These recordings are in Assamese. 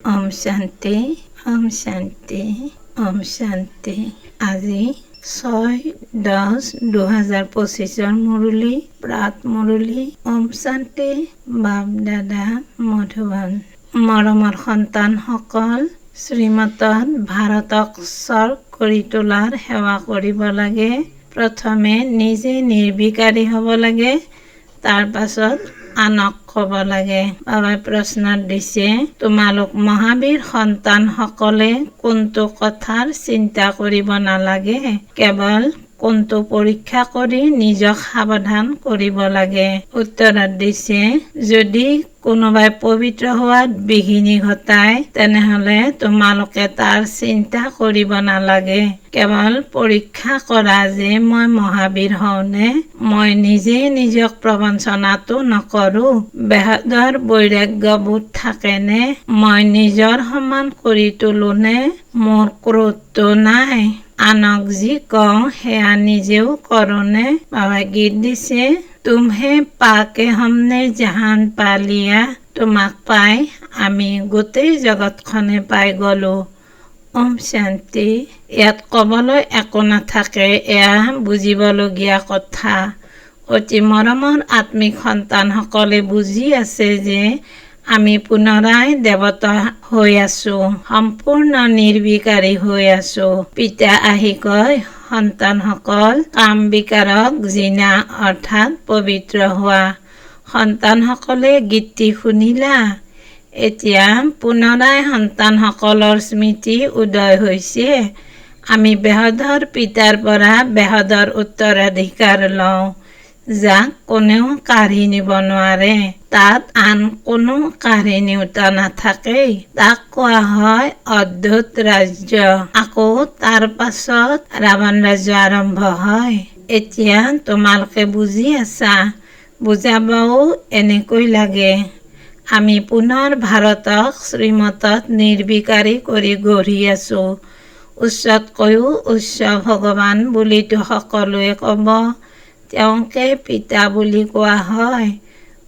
ওম শান্তি, ওম শান্তি, ওম শান্তি। আজি 6-10-2025 মুরলী, প্রাত মুরলী। ওম শান্তি। বাপ দাদা মধুবন। মৰমৰ সন্তানসকল, শ্ৰীমতত ভাৰতক স্বৰ্গ কৰি তোলাৰ সেৱা কৰিব লাগে। প্ৰথমে নিজে নিৰ্বিকাৰী হ'ব লাগে, তাৰ পাছত আনক ক'ব লাগে। বাবাই প্ৰশ্ন দিছে, তোমালোক মহাবীৰ সন্তানসকলে কোনটো কথাৰ চিন্তা কৰিব নালাগে, কেৱল কোনটো পৰীক্ষা কৰি নিজক সাৱধান কৰিব লাগে? উত্তৰত দিছে, যদি কোনোবাই পবিত্ৰ হোৱাত বিঘিনি ঘটায়, তেনেহলে তোমালোকে তাৰ চিন্তা কৰিব নালাগে। কেৱল পৰীক্ষা কৰা যে মই মহাবীৰ হওঁনে, মই নিজে নিজক প্ৰবঞ্চনাটো নকৰোঁ, বেহদৰ বৈৰাগ্যবোধ থাকেনে, মই নিজৰ সমান কৰি তোলোনে, মোৰ ক্ৰোধটো নাই, আনক যি কওঁ সেয়া নিজেও কৰোঁনে? বাবাই গীত দিছে, তুমহে পাকে हमने জাহান পা লিয়া, তোমাক পাই আমি গোটেই জগতখনে পাই গলো। ওম শান্তি। ইয়াত ক'বলৈ একো নাথাকে, এয়া বুজিবলগীয়া কথা। অতি মৰমৰ আত্মিক সন্তানসকলে বুজি আছে যে আমি পুনৰাই দেৱতা হৈ আছো, সম্পূৰ্ণ নিৰ্বিকাৰী হৈ আছো। পিতা আহি কয়, সন্তানসকল কাম বিকাৰক জিনা অৰ্থাৎ পবিত্ৰ হোৱা। সন্তানসকলে গীতটি শুনিলা? এতিয়া পুনৰাই সন্তানসকলৰ স্মৃতি উদয় হৈছে। আমি বেহদৰ পিতাৰ পৰা বেহদৰ উত্তৰাধিকাৰ লওঁ, যাক কোনেও কাঢ়ি নিব নোৱাৰে। তাত আন কোনো কাঢ়ি নিওতা নাথাকেই। তাক কোৱা হয় অদ্ভুত ৰাজ্য। আকৌ তাৰ পাছত ৰাৱণ ৰাজ্য আৰম্ভ হয়। এতিয়া তোমালোকে বুজি আছা, বুজাবও এনেকৈ লাগে। আমি পুনৰ ভাৰতক শ্ৰীমতত নিৰ্বিকাৰী কৰি গঢ়ি আছো। উচ্চতকৈও উচ্চ ভগৱান বুলিতো সকলোৱে ক'ব, তেওঁকে পিতা বুলি কোৱা হয়।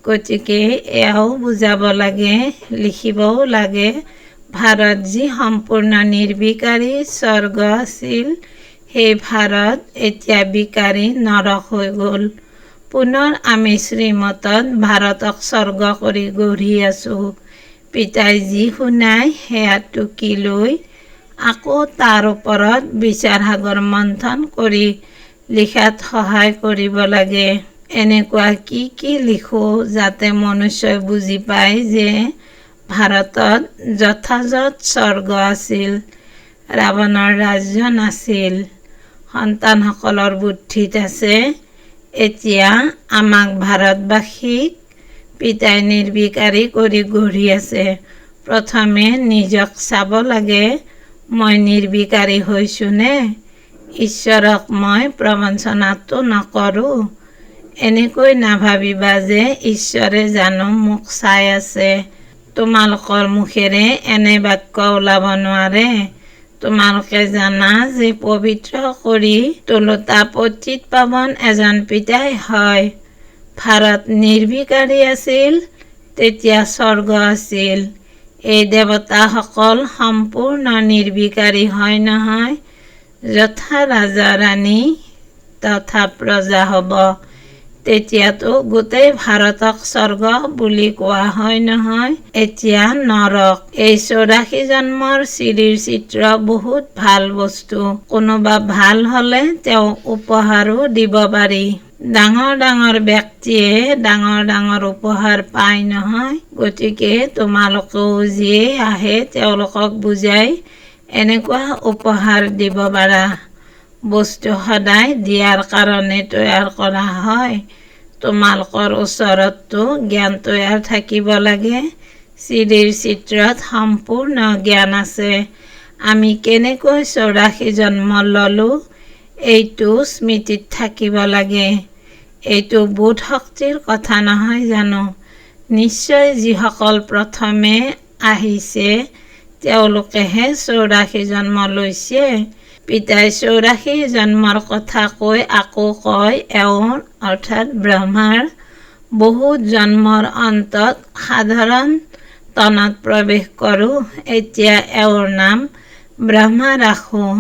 গতিকে এয়াও বুজাব লাগে, লিখিবও লাগে, ভাৰত যি সম্পূৰ্ণ নিৰ্বিকাৰী স্বৰ্গ আছিল, সেই ভাৰত এতিয়া বিকাৰী নৰক হৈ গ'ল। পুনৰ আমি শ্ৰীমতত ভাৰতক স্বৰ্গ কৰি গঢ়ি আছো। পিতাই যি শুনাই সেয়া টুকি লৈ আকৌ তাৰ ওপৰত বিচাৰ সাগৰ মন্থন কৰি লিখাত সহায় কৰিব লাগে। এনেকুৱা কি লিখো যাতে মনুষ্যই বুজি পায় যে ভাৰতত যথাযথ স্বৰ্গ আছিল, ৰাৱণৰ ৰাজ্য নাছিল। সন্তানসকলৰ বুদ্ধিত আছে, এতিয়া আমাক ভাৰতবাসীক পিতাই নিৰ্বিকাৰী কৰি গঢ়ি আছে। প্ৰথমে নিজক চাব লাগে, মই নিৰ্বিকাৰী হৈছোনে? ঈশ্বৰক মই প্ৰবঞ্চনাটো নকৰোঁ। এনেকৈ নাভাবিবা যে ঈশ্বৰে জানো মোক চাই আছে। তোমালোকৰ মুখেৰে এনে বাক্য ওলাব নোৱাৰে। তোমালোকে জানা যে পবিত্ৰ কৰি তোলোতা পতিত পাৱন এজন পিতাই হয়। ভাৰত নিৰ্বিকাৰী আছিল, তেতিয়া স্বৰ্গ আছিল। এই দেৱতাসকল সম্পূৰ্ণ নিৰ্বিকাৰী হয় নহয়, যথা ৰাজা ৰাণী তথা প্ৰজা হ'ব। তেতিয়াতো গোটেই ভাৰতক স্বৰ্গ বুলি কোৱা হয় নহয়, এতিয়া নৰক। এই 84 জন্মৰ চিৰিৰ চিত্ৰ বহুত ভাল বস্তু। কোনোবা ভাল হলে তেওঁক উপহাৰো দিব পাৰি। ডাঙৰ ডাঙৰ ব্যক্তিয়ে ডাঙৰ ডাঙৰ উপহাৰ পায় নহয়। গতিকে তোমালোকেও যিয়ে আহে তেওঁলোকক বুজাই এনেকুৱা উপহাৰ দিব পাৰা। বস্তু সদায় দিয়াৰ কাৰণে তৈয়াৰ কৰা হয়। তোমালোকৰ ওচৰততো জ্ঞান তৈয়াৰ থাকিব লাগে। চিৰিৰ চিত্ৰত সম্পূৰ্ণ জ্ঞান আছে। আমি কেনেকৈ 84 জন্ম ললো, এইটো স্মৃতিত থাকিব লাগে। এইটো বোধ শক্তিৰ কথা নহয় জানো? নিশ্চয় যিসকল প্ৰথমে আহিছে তেওঁলোকেহে 84 জন্ম লৈছে। পিতাই 84 জন্মৰ কথা কৈ আকৌ কয়, এওঁৰ অৰ্থাৎ ব্ৰহ্মাৰ বহুত জন্মৰ অন্তত সাধাৰণ তনত প্ৰৱেশ কৰোঁ। এতিয়া এওঁৰ নাম ব্ৰহ্মা ৰাখোঁ।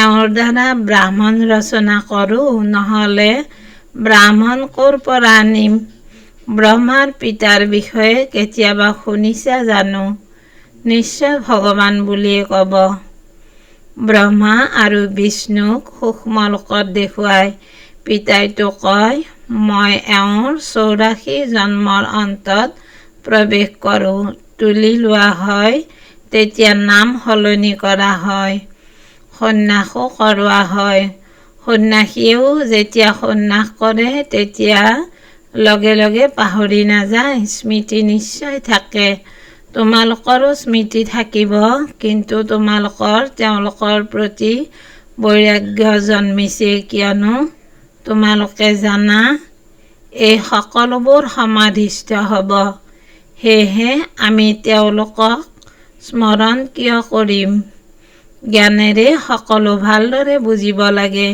এওঁৰ দ্বাৰা ব্ৰাহ্মণ ৰচনা কৰোঁ, নহ'লে ব্ৰাহ্মণ ক'ৰ পৰা আনিম? ব্ৰহ্মাৰ পিতাৰ বিষয়ে কেতিয়াবা শুনিছা জানো? নিশ্চয় ভগৱান বুলিয়ে ক'ব। ব্ৰহ্মা আৰু বিষ্ণুক সূক্ষ্ম লোকত দেখুৱাই পিতাইটো কয়, মই এওঁৰ 84 জন্মৰ অন্তত প্ৰৱেশ কৰোঁ। তুলি লোৱা হয়, তেতিয়া নাম সলনি কৰা হয়, সন্ন্যাসো কৰোৱা হয়। সন্ন্যাসীয়েও যেতিয়া সন্ন্যাস কৰে তেতিয়া লগে লগে পাহৰি নাযায়, স্মৃতি নিশ্চয় থাকে। তোমালোকৰো স্মৃতি থাকিব, কিন্তু তোমালোকৰ তেওঁলোকৰ প্ৰতি বৈৰাগ্য জন্মিছে, কিয়নো তোমালোকে জানা এই সকলোবোৰ সমাধিস্থ হ'ব। সেয়েহে আমি তেওঁলোকক স্মৰণ কিয় কৰিম? জ্ঞানেৰে সকলো ভালদৰে বুজিব লাগে।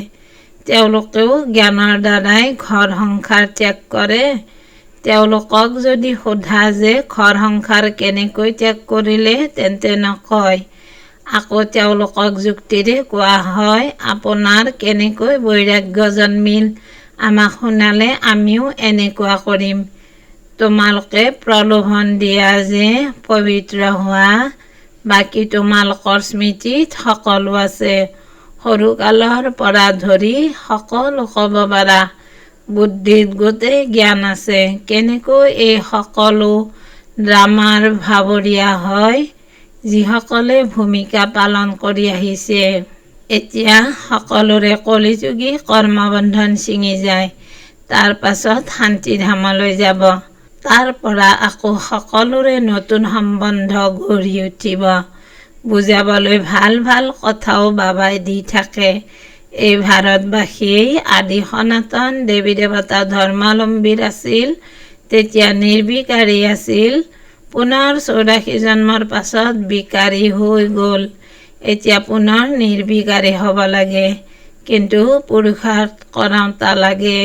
তেওঁলোকেও জ্ঞানৰ দ্বাৰাই ঘৰ সংসাৰ ত্যাগ কৰে। তেওঁলোকক যদি সোধা যে ঘৰ সংসাৰ কেনেকৈ ত্যাগ কৰিলে, তেন্তে নকয়। আকৌ তেওঁলোকক যুক্তিৰে কোৱা হয়, আপোনাৰ কেনেকৈ বৈৰাগ্য জন্মিল, আমাক শুনালে আমিও এনেকুৱা কৰিম। তোমালোকে প্ৰলোভন দিয়া যে পবিত্ৰ হোৱা, বাকী তোমালোকৰ স্মৃতিত সকলো আছে। সৰুকালৰ পৰা ধৰি সকলো ক'ব পাৰা। বুদ্ধিত গোটেই জ্ঞান আছে। কেনেকৈ এই সকলো ড্ৰামাৰ ভাৱৰীয়া হয়, যিসকলে ভূমিকা পালন কৰি আহিছে। এতিয়া সকলোৰে কলিযুগী কৰ্মবন্ধন ছিঙি যায়, তাৰ পাছত শান্তিধামলৈ যাব। তাৰ পৰা আকৌ সকলোৰে নতুন সম্বন্ধ গঢ়ি উঠিব। বুজাবলৈ ভাল ভাল কথাও বাবাই দি থাকে। এই ভাৰতবাসীয়েই আদি সনাতন দেৱী দেৱতা ধৰ্মাৱলম্বীৰ আছিল, তেতিয়া নিৰ্বিকাৰী আছিল। পুনৰ 84 জন্মৰ পাছত বিকাৰী হৈ গ'ল। এতিয়া পুনৰ নিৰ্বিকাৰী হ'ব লাগে, কিন্তু পুৰুষাৰ্থ কৰোঁতা লাগে।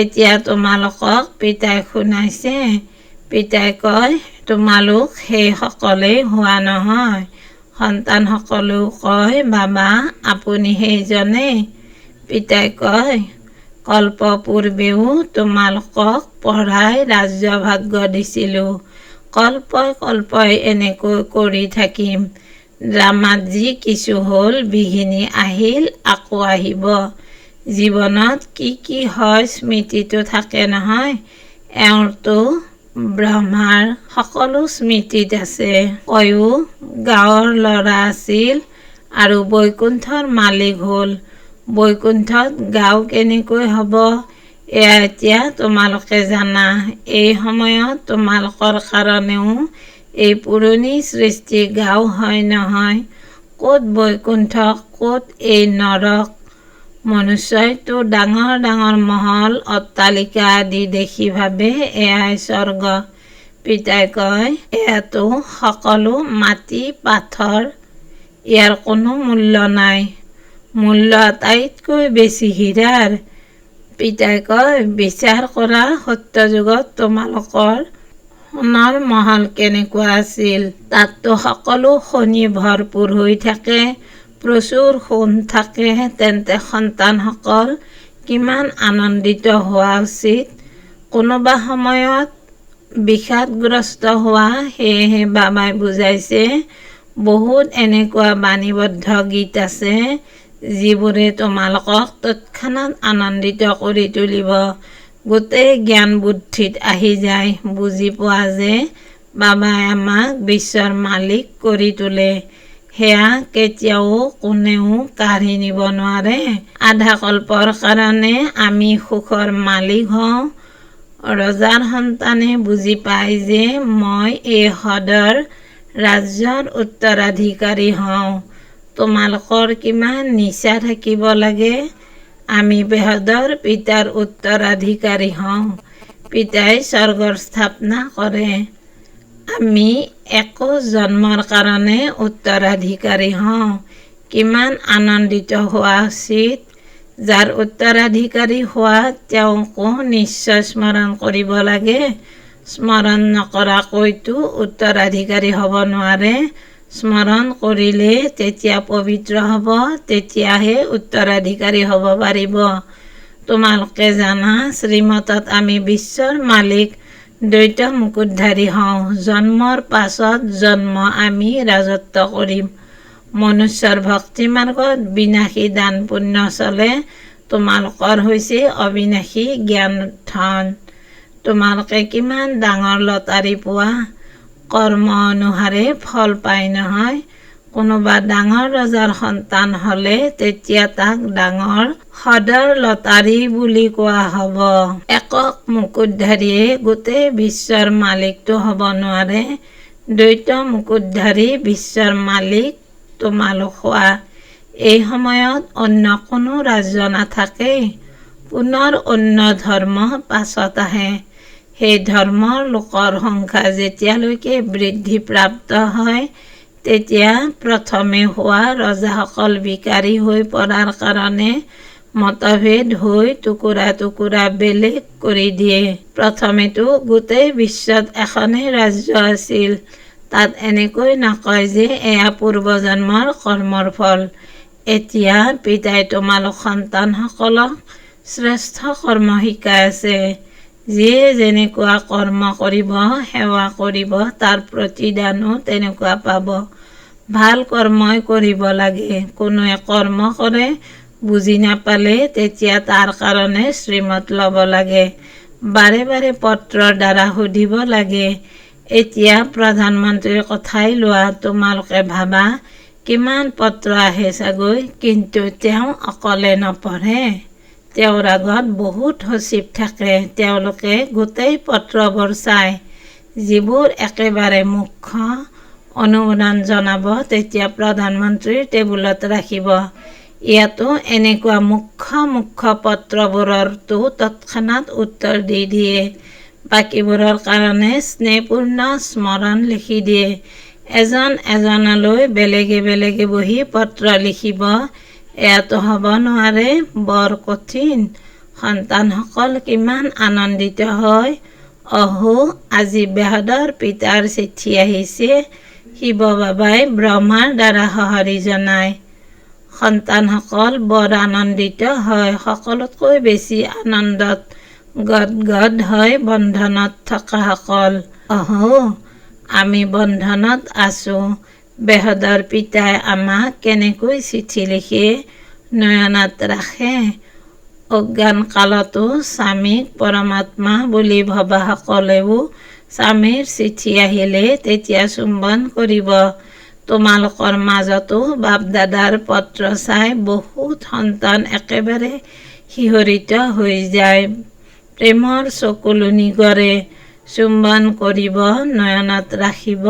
এতিয়া তোমালোকক পিতাই শুনাইছে। পিতাই কয়, তোমালোক সেইসকলেই হোৱা নহয়। সন্তানসকলেও কয়, বাবা আপুনি সেইজনেই। পিতাই কয়, কল্প পূৰ্বেও তোমালোকক পঢ়াই ৰাজ্যভাগ্য দিছিলোঁ। কল্পই কল্পই এনেকৈ কৰি থাকিম। ড্ৰামাত যি কিছু হ'ল, বিঘিনি আহিল, আকৌ আহিব। জীৱনত কি কি হয় স্মৃতিটো থাকে নহয়। এওঁৰতো ব্ৰহ্মাৰ সকলো স্মৃতিত আছে। কয়ো গাঁৱৰ ল'ৰা আছিল আৰু বৈকুণ্ঠৰ মালিক হ'ল। বৈকুণ্ঠত গাঁও কেনেকৈ হ'ব, এয়া এতিয়া তোমালোকে জানা। এই সময়ত তোমালোকৰ কাৰণেও এই পুৰণি সৃষ্টি গাঁও হয় নহয়। ক'ত বৈকুণ্ঠ, ক'ত এই নৰক। মনুষ্যইতো ডাঙৰ ডাঙৰ মহল অট্টালিকা আদি দেখি ভাবে এয়াই স্বৰ্গ। পিতাই কয়, এয়াতো সকলো মাটি পাথৰ, ইয়াৰ কোনো মূল্য নাই। মূল্য আটাইতকৈ বেছি হীৰাৰ। পিতাই কয়, বিচাৰ কৰা সত্যযুগত তোমালোকৰ সোণৰ মহল কেনেকুৱা আছিল। তাততো সকলো খনি ভৰপূৰ হৈ থাকে, প্ৰচুৰ সোণ থাকে। তেন্তে সন্তানসকল কিমান আনন্দিত হোৱা উচিত। কোনোবা সময়ত বিষাদগ্ৰস্ত হোৱা। সেয়েহে বাবাই বুজাইছে, বহুত এনেকুৱা বাণীবদ্ধ গীত আছে, যিবোৰে তোমালোকক তৎক্ষণাত আনন্দিত কৰি তুলিব। গোটেই জ্ঞান বুদ্ধিত আহি যায়। বুজি পোৱা যে বাবাই আমাক বিশ্বৰ মালিক কৰি তোলে। সেয়া কেতিয়াও কোনেও কাঢ়ি নিব নোৱাৰে। আধা কল্পৰ কাৰণে আমি সুখৰ মালিক হওঁ। ৰজাৰ সন্তানে বুজি পায় যে মই এই হ্ৰদৰ ৰাজ্যৰ উত্তৰাধিকাৰী হওঁ। তোমালোকৰ কিমান নিচা থাকিব লাগে। আমি বেহদৰ পিতাৰ উত্তৰাধিকাৰী হওঁ। পিতাই স্বৰ্গৰ স্থাপনা কৰে। আমি 21 জন্মৰ কাৰণে উত্তৰাধিকাৰী হওঁ। কিমান আনন্দিত হোৱা উচিত। যাৰ উত্তৰাধিকাৰী হোৱা তেওঁকো নিশ্চয় স্মৰণ কৰিব লাগে। স্মৰণ নকৰাকৈতো উত্তৰাধিকাৰী হ'ব নোৱাৰে। স্মৰণ কৰিলে তেতিয়া পবিত্ৰ হ'ব, তেতিয়াহে উত্তৰাধিকাৰী হ'ব পাৰিব। তোমালোকে জানা, শ্ৰীমতত আমি বিশ্বৰ মালিক দ্বৈত মুকুটধাৰী হওঁ। জন্মৰ পাছত জন্ম আমি ৰাজত্ব কৰিম। মনুষ্যৰ ভক্তি মাৰ্গত বিনাশী দান পুণ্য চলে, তোমালোকৰ হৈছে অবিনাশী জ্ঞান ধন। তোমালোকে কিমান ডাঙৰ লটাৰী পোৱা, কৰ্ম অনুসাৰে ফল পায় নহয়। কোনোবা ডাঙৰ ৰজাৰ সন্তান হ'লে তেতিয়া তাক ডাঙৰ সদৰ লটাৰী বুলি কোৱা হ'ব। একক মুকুটধাৰীয়ে গোটেই বিশ্বৰ মালিকটো হ'ব নোৱাৰে। দ্বৈত মুকুটধাৰী বিশ্বৰ মালিক তোমালোক হোৱা। এই সময়ত অন্য কোনো ৰাজ্য নাথাকে। পুনৰ অন্য ধৰ্ম পাছত আহে। সেই ধৰ্মৰ লোকৰ সংখ্যা যেতিয়ালৈকে বৃদ্ধিপ্ৰাপ্ত হয়, তেতিয়া প্ৰথমে হোৱা ৰজাসকল ভিকাৰী হৈ পৰাৰ কাৰণে মতভেদ হৈ টুকুৰা টুকুৰা বেলেগ কৰি দিয়ে। প্ৰথমেতো গোটেই বিশ্বত এখনেই ৰাজ্য আছিল। তাত এনেকৈ নকয় যে এয়া পূৰ্বজন্মৰ কৰ্মৰ ফল। এতিয়া পিতাই তোমালোক সন্তানসকলক শ্ৰেষ্ঠ কৰ্ম শিকাই আছে। যিয়ে যেনেকুৱা কৰ্ম কৰিব, সেৱা কৰিব, তাৰ প্ৰতিদানো তেনেকুৱা পাব। ভাল কৰ্মই কৰিব লাগে। কোনোৱে কৰ্ম কৰে, বুজি নাপালে তেতিয়া তাৰ কাৰণে শ্ৰীমত ল'ব লাগে। বাৰে বাৰে পত্ৰৰ দ্বাৰা সুধিব লাগে। এতিয়া প্ৰধানমন্ত্ৰীৰ কথাই লোৱা, তোমালোকে ভাবা কিমান পত্ৰ আহে চাগৈ, কিন্তু তেওঁ অকলে নপঢ়ে। তেওঁৰ আগত বহুত সচিব থাকে। তেওঁলোকে গোটেই পত্ৰবোৰ চায়। যিবোৰ একেবাৰে মুখ্য, অনুমোদন জনাব, তেতিয়া প্ৰধানমন্ত্ৰীৰ টেবুলত ৰাখিব। ইয়াতো এনেকুৱা মুখ্য পত্ৰবোৰৰতো তৎক্ষণাত উত্তৰ দি দিয়ে। বাকীবোৰৰ কাৰণে স্নেহপূৰ্ণ স্মৰণ লিখি দিয়ে। এজন এজনলৈ বেলেগে বেলেগে বহি পত্ৰ লিখিব, এয়াতো হ'ব নোৱাৰে। বৰ কঠিন। সন্তানসকল কিমান আনন্দিত হয়। অহো, আজি বেহদৰ পিতাৰ চিঠি আহিছে। শিৱ বাবাই ব্ৰহ্মাৰ দ্বাৰা সঁহাৰি জনায়। সন্তানসকল বৰ আনন্দিত হয়। সকলোতকৈ বেছি আনন্দত গদগদ হয় বন্ধনত থকাসকল। অহো, আমি বন্ধনত আছো। বেহদৰ পিতাই আমাক কেনেকৈ চিঠি লিখে, নয়নত ৰাখে। অজ্ঞান কালতো স্বামীক পৰমাত্মা বুলি ভবাসকলেও স্বামীৰ চিঠি আহিলে তেতিয়া চুম্বন কৰিব। তোমালোকৰ মাজতো বাপ-দাদাৰ পত্ৰ চাই বহুত সন্তান একেবাৰে শিহৰিত হৈ যায়, প্ৰেমৰ চকুলনি কৰে। চুম্বন কৰিব, নয়নত ৰাখিব।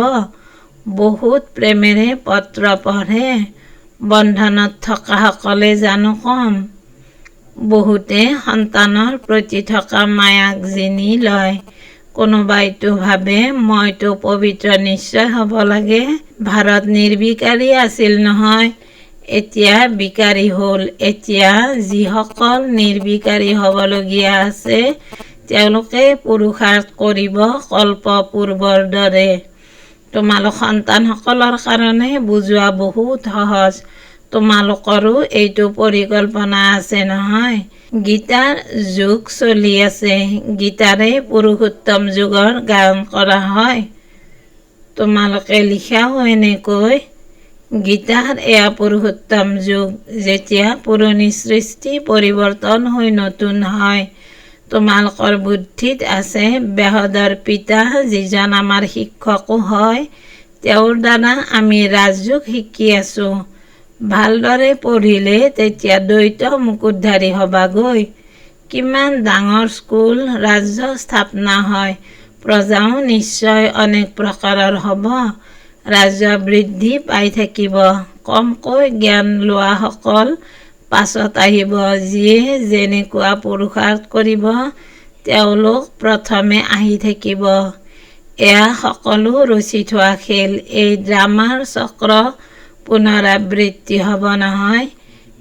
বহুত প্ৰেমেৰে পত্ৰ পঢ়ে। বন্ধনত থকাসকলে জানো কম। বহুতে সন্তানৰ প্ৰতি থকা মায়াক জিনি লয়। কোনোবাইতো ভাবে মইতো পবিত্ৰ নিশ্চয় হ'ব লাগে। ভাৰত নিৰ্বিকাৰী আছিল নহয়, এতিয়া বিকাৰী হ'ল। এতিয়া যিসকল নিৰ্বিকাৰী হ'বলগীয়া আছে, তেওঁলোকে পুৰুষাৰ্থ কৰিব কল্পপূৰ্বৰ দৰে। তোমালোক সন্তানসকলৰ কাৰণে বুজোৱা বহুত সহজ। তোমালোকৰো এইটো পৰিকল্পনা আছে নহয়। গীতাৰ যুগ চলি আছে। গীতাৰে পুৰুষোত্তম যুগৰ গান কৰা হয়। তোমালোকে লিখাও এনেকৈ। গীতাৰ এয়া পুৰুষোত্তম যুগ, যেতিয়া পুৰণি সৃষ্টি পৰিৱৰ্তন হৈ নতুন হয়। তোমালোকৰ বুদ্ধিত আছে, বেহদৰ পিতা যিজন আমাৰ শিক্ষকো হয়, তেওঁৰ দ্বাৰা আমি ৰাজযোগ শিকি আছো। ভালদৰে পঢ়িলে তেতিয়া দ্বৈত মুকুটধাৰী হবাগৈ। কিমান ডাঙৰ স্কুল, ৰাজ্য স্থাপনা হয়। প্ৰজাও নিশ্চয় অনেক প্ৰকাৰৰ হ'ব। ৰাজ্য বৃদ্ধি পাই থাকিব। কমকৈ জ্ঞান লোৱাসকল পাছত আহিব। যিয়ে যেনেকুৱা পুৰুষাৰ্থ কৰিব, তেওঁলোক প্ৰথমে আহি থাকিব। এয়া সকলো ৰচি থোৱা খেল। এই ড্ৰামাৰ চক্ৰ পুনৰাবৃত্তি হ'ব নহয়।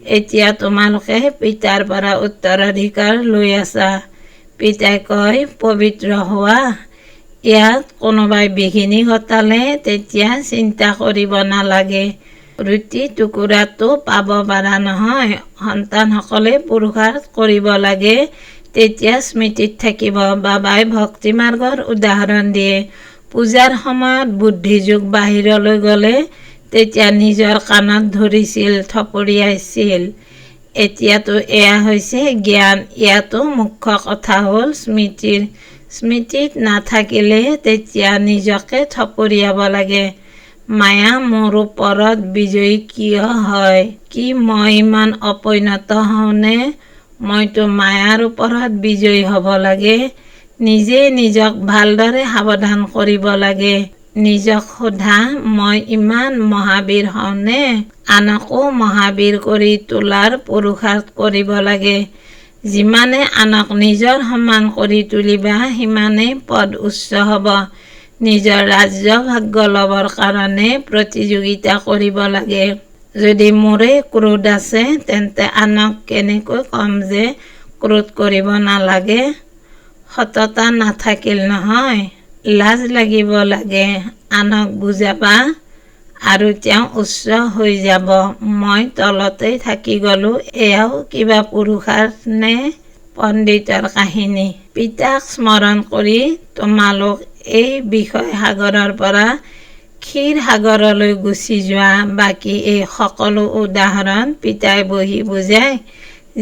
এতিয়া তোমালোকে পিতাৰ পৰা উত্তৰাধিকাৰ লৈ আছা। পিতাই কয়, পবিত্ৰ হোৱা। ইয়াত কোনোবাই বিঘিনি ঘটালে তেতিয়া চিন্তা কৰিব নালাগে। ৰুটি টুকুৰাটো পাব পৰা নহয়। সন্তানসকলে পুৰুষাৰ্থ কৰিব লাগে, তেতিয়া স্মৃতিত থাকিব। বাবাই ভক্তি মাৰ্গৰ উদাহৰণ দিয়ে। পূজাৰ সময়ত বুদ্ধিযোগ বাহিৰলৈ গ'লে তেতিয়া নিজৰ কাণত ধৰিছিল, থপৰিয়াইছিল। এতিয়াতো এয়া হৈছে জ্ঞান। ইয়াতো মুখ্য কথা হ'ল স্মৃতিৰ। স্মৃতিত নাথাকিলে তেতিয়া নিজকে থপৰিয়াব লাগে। মায়া মোৰ ওপৰত বিজয়ী কিয় হয়? কি মই ইমান অপৰিণত হওঁনে? মইতো মায়াৰ ওপৰত বিজয়ী হ'ব লাগে। নিজে নিজক ভালদৰে সাৱধান কৰিব লাগে। নিজক সোধা, মই ইমান মহাবীৰ হওঁনে? আনকো মহাবীৰ কৰি তোলাৰ পুৰুষাৰ্থ কৰিব লাগে। যিমানে আনক নিজৰ সমান কৰি তুলিবা, সিমানেই পদ উচ্চ হ'ব। নিজৰ ৰাজ্য ভাগ্য ল'বৰ কাৰণে প্ৰতিযোগিতা কৰিব লাগে। যদি মোৰেই ক্ৰোধ আছে, তেন্তে আনক কেনেকৈ ক'ম যে ক্ৰোধ কৰিব নালাগে? সততা নাথাকিল নহয়। লাজ লাগিব লাগে। আনক বুজাবা আৰু তেওঁ উচ্চ হৈ যাব। মই তলতেই থাকি গ'লো, এয়াও কিবা পুৰুষাৰ্থ নে? পণ্ডিতৰ কাহিনী। পিতাক স্মৰণ কৰি তোমালোক এই বিষয় সাগৰৰ পৰা ক্ষীৰ সাগৰলৈ গুচি যোৱা। বাকী এই সকলো উদাহৰণ পিতাই বহি বুজায়,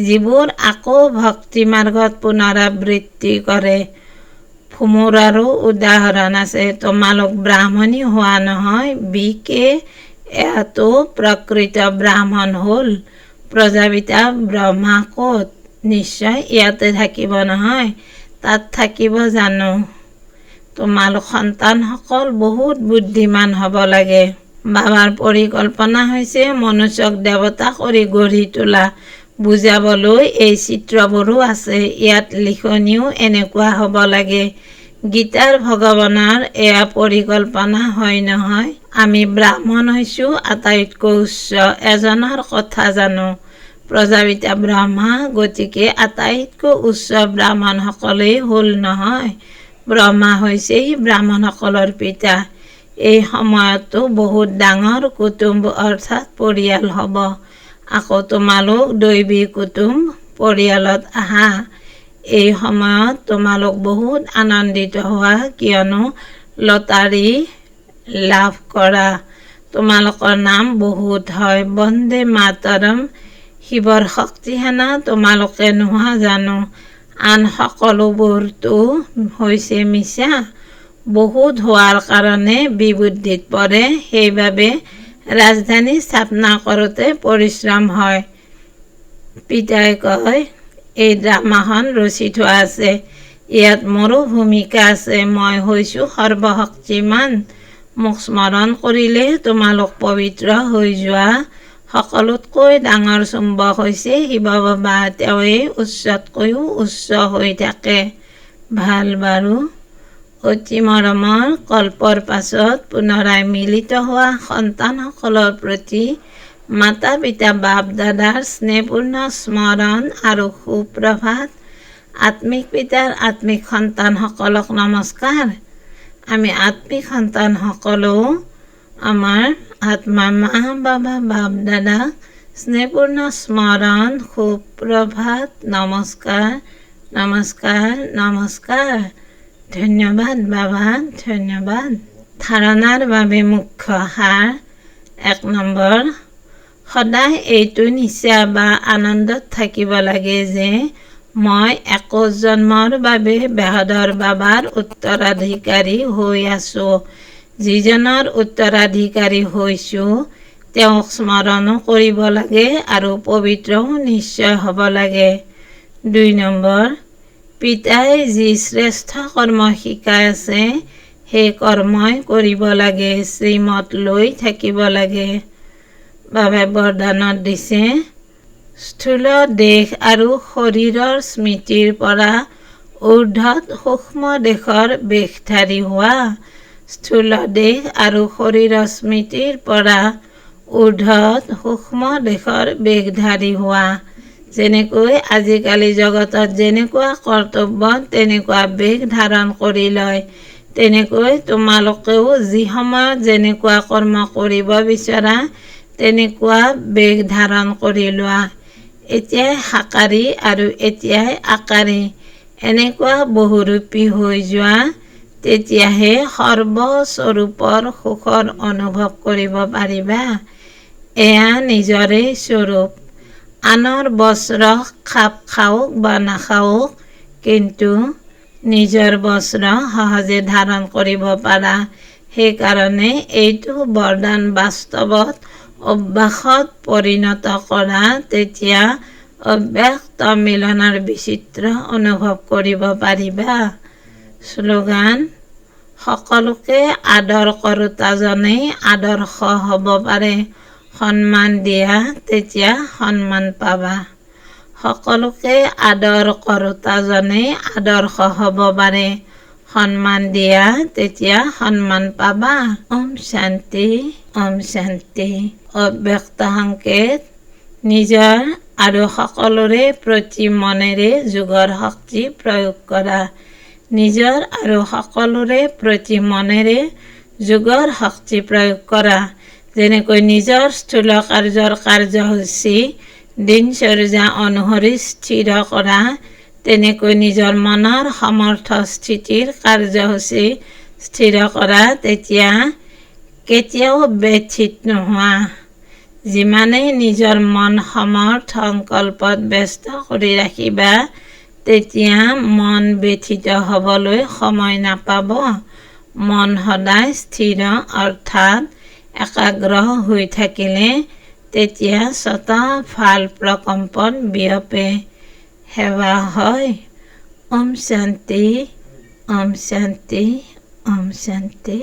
যিবোৰ আকৌ ভক্তি মাৰ্গত পুনৰাবৃত্তি কৰে। ভোমোৰাৰো উদাহৰণ আছে। তোমালোক ব্ৰাহ্মণী হোৱা নহয়, বিকে এয়াতো প্ৰকৃত ব্ৰাহ্মণ হ'ল। প্ৰজাপিতা ব্ৰহ্মা ক'ত? নিশ্চয় ইয়াতে থাকিব নহয়। তাত থাকিব জানো? তোমালোক সন্তানসকল বহুত বুদ্ধিমান হ'ব লাগে। বাবাৰ পৰিকল্পনা হৈছে মনুষ্যক দেৱতা কৰি গঢ়ি তোলা। বুজাবলৈ এই চিত্ৰবোৰো আছে। ইয়াত লিখনিও এনেকুৱা হ'ব লাগে। গীতাৰ ভগৱানৰ এয়া পৰিকল্পনা হয় নহয়। আমি ব্ৰাহ্মণ হৈছোঁ আটাইতকৈ উচ্চ। এজনৰ কথা জানো, প্ৰজাপিতা ব্ৰহ্মা। গতিকে আটাইতকৈ উচ্চ ব্ৰাহ্মণসকলেই হ'ল নহয়। ব্ৰহ্মা হৈছেই ব্ৰাহ্মণসকলৰ পিতা। এই সময়তো বহুত ডাঙৰ কুটুম্ব অৰ্থাৎ পৰিয়াল হ'ব। আকৌ তোমালোক দৈৱী কুটুম্ব পৰিয়ালত আহা। এই সময়ত তোমালোক বহুত আনন্দিত হোৱা, কিয়নো লটাৰী লাভ কৰা। তোমালোকৰ নাম বহুত হয়। বন্দে মাতৰম, শিৱৰ শক্তি সেনা তোমালোকে নোহোৱা জানো? আন সকলোবোৰতো হৈছে মিছা। বহুত হোৱাৰ কাৰণে বিবুদ্ধিত পৰে। সেইবাবে ৰাজধানী স্থাপনা কৰোঁতে পৰিশ্ৰম হয়। পিতাই কয়, এই ড্ৰামাখন ৰচি থোৱা আছে। ইয়াত মোৰো ভূমিকা আছে। মই হৈছোঁ সৰ্বশক্তিমান। মোক স্মৰণ কৰিলে তোমালোক পবিত্ৰ হৈ যোৱা। সকলোতকৈ ডাঙৰ চুম্বক হৈছে শিৱ বাবা। তেওঁৱেই উচ্চতকৈও উচ্চ হৈ থাকে। ভাল বাৰু। অতি মৰমৰ কল্পৰ পাছত পুনৰাই মিলিত হোৱা সন্তানসকলৰ প্ৰতি মাতা পিতা বাপ দাদাৰ স্নেহপূৰ্ণ স্মৰণ আৰু সুপ্ৰভাত। আত্মিক পিতাৰ আত্মিক সন্তানসকলক নমস্কাৰ। আমি আত্মিক সন্তানসকলেও আমাৰ আত্মাৰ মা বাবা বাপ দাদাক স্নেহপূৰ্ণ স্মৰণ, সুপ্ৰভাত, নমস্কাৰ, নমস্কাৰ, নমস্কাৰ। ধন্যবাদ বাবা, ধন্যবাদ। ধাৰণাৰ বাবে মুখ্য সাৰ। ১ নম্বৰ, সদায় এইটো নিচা বা আনন্দত থাকিব লাগে যে মই ২১ জন্মৰ বাবে বেহদৰ বাবাৰ উত্তৰাধিকাৰী হৈ আছোঁ। যিজনৰ উত্তৰাধিকাৰী হৈছোঁ, তেওঁক স্মৰণো কৰিব লাগে আৰু পবিত্ৰও নিশ্চয় হ'ব লাগে। ২ নম্বৰ, পিতাই যি শ্ৰেষ্ঠ কৰ্ম শিকাই আছে, সেই কৰ্মই কৰিব লাগে। শ্ৰীমত লৈ থাকিব লাগে। বাবাই বৰদানত দিছে, স্থূল দেশ আৰু শৰীৰৰ স্মৃতিৰ পৰা ঊৰ্ধত সূক্ষ্ম দেশৰ বেশধাৰী হোৱা। স্থূল দেশ আৰু শৰীৰৰ স্মৃতিৰ পৰা ঊৰ্ধত সূক্ষ্ম দেশৰ বেশধাৰী হোৱা। যেনেকৈ আজিকালি জগতত যেনেকুৱা কৰ্তব্য তেনেকুৱা বেশ ধাৰণ কৰি লয়, তেনেকৈ তোমালোকেও যি সময়ত যেনেকুৱা কৰ্ম কৰিব বিচৰা তেনেকুৱা বেশ ধাৰণ কৰি লোৱা। এতিয়াই সাকাৰী আৰু এতিয়াই আকাৰী এনেকুৱা বহুৰূপী হৈ যোৱা, তেতিয়াহে সৰ্বস্বৰূপৰ সুখৰ অনুভৱ কৰিব পাৰিবা। এয়া নিজৰে স্বৰূপ। আনৰ বস্ত্ৰ খাপ খাওক বা নাখাওক, কিন্তু নিজৰ বস্ত্ৰ সহজে ধাৰণ কৰিব পাৰা। সেইকাৰণে এইটো বৰদান বাস্তৱত অভ্যাসত পৰিণত কৰা, তেতিয়া অব্যক্ত মিলনৰ বিচিত্ৰ অনুভৱ কৰিব পাৰিবা। শ্লোগান: সকলোকে আদৰ কৰোঁতাজনেই আদৰ্শ হ'ব পাৰে। সন্মান দিয়া, তেতিয়া সন্মান পাবা। সকলোকে আদৰ কৰোঁতাজনেই আদৰ্শ হ'ব পাৰে। সন্মান দিয়া, তেতিয়া সন্মান পাবা। ওম শান্তি, ওম শান্তি। অব্যক্ত সংকেত: নিজৰ আৰু সকলোৰে প্ৰতি মনেৰে যোগৰ শক্তি প্ৰয়োগ কৰা। নিজৰ আৰু সকলোৰে প্ৰতি মনেৰে যোগৰ শক্তি প্ৰয়োগ কৰা। যেনেকৈ নিজৰ স্থূল কাৰ্যৰ কাৰ্যসূচী দিনচৰ্যা অনুসৰি স্থিৰ কৰা, তেনেকৈ নিজৰ মনৰ সমৰ্থ স্থিতিৰ কাৰ্যসূচী স্থিৰ কৰা, তেতিয়া কেতিয়াও ব্যথিত নোহোৱা। যিমানেই নিজৰ মন সমৰ্থ সংকল্পত ব্যস্ত কৰি ৰাখিবা, তেতিয়া মন ব্যথিত হ'বলৈ সময় নাপাব। মন সদায় স্থিৰ অৰ্থাৎ একাগ্ৰ হৈ থাকিলে তেতিয়া স্বতঃ ভাল প্ৰকম্পন বিয়পে, সেৱা হয়। ওম শান্তি, ওম শান্তি, ওম শান্তি।